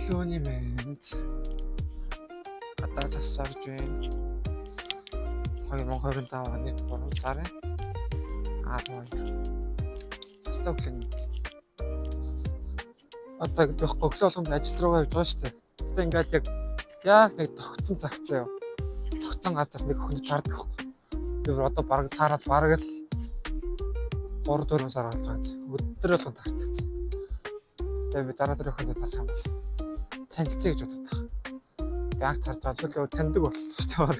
Өглөөний мэнд гадаа засарж байна. 2025 оны 3 сарын 12. Застай өглөөний. Одоо гэхгүй өглөөлөнд ажил руу явж байгаа шүү дээ. Гэтэ ингээд яг нэг тогтсон цагт заяа. Тогтсон газар нэг өхөнд таардаг байхгүй. Тэр одоо бараг таараад бараг л 3-4 сар болж байгаа юм. Өдөр болгон таардаг. Тэгээ би дараа төрөөхөндөө тарах юм бол танилцъя гэж боддог. Яг тарж ажиллаа таньдаг болчихсон.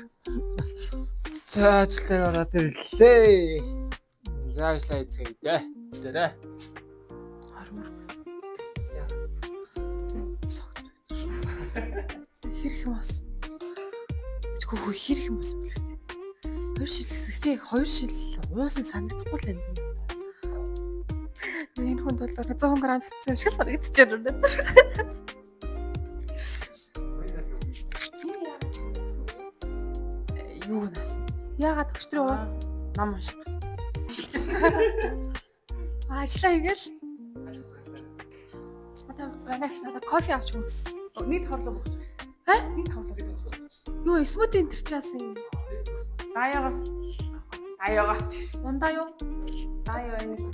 За ажлаа ороод ирлээ. За ажлаа хийцгээе. Тэрэ. Хармар. Яа. Согт. Хэрэг юм ас. Тэгвэл хэрэг юм ус бэлээ. 2 шил уусан санагдахгүй л энэ. Энэ хүнд бол 100 г татсан шиг санагдаж байна өнөөдөр. Юу нас? Яагаад өчтөр уусан нам унших. Ажлаа хийгээл. Одоо ванагч надад кофе авч өгсөн. Нийт хорлоо бохож байна. Нийт хорлоо гэж байна. Юу смути энэ чаасан юм. Даяагаас ч гэж. Ундаа юу? Даяа энэ.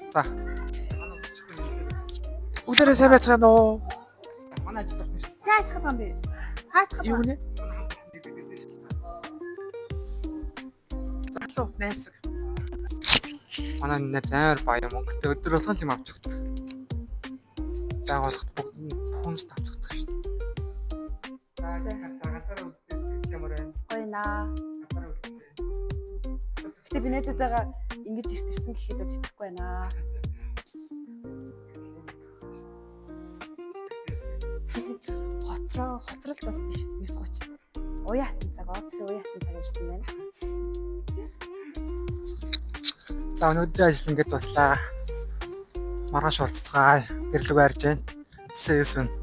За. Өдөрөө сайн байцгаана уу? Манай ажил байна шүү дээ. Яаж хадах юм бэ? Хаач хадах? Юу нэ? Залуу найрсаг. Манай найз амар баяа мөнгөтэй өдөр болгон юм авч өгдөг. Байгууллагт бүхнээс авч өгдөг шүү дээ. За газар үлдээс ямар байна? Гоё наа. Газар үлдээ. Гэтэ би найзуудаагаа ингэж ирсэн гэхэд итгэхгүй байна. Хоцролт бол биш 9:30. Уяатан цаг офис уяатан цаг ирсэн байна. За өнөөдөр ажил ингэж дуслаа. Маргааш уулзцгаая. Гэрлэг байрж байна. See you soon.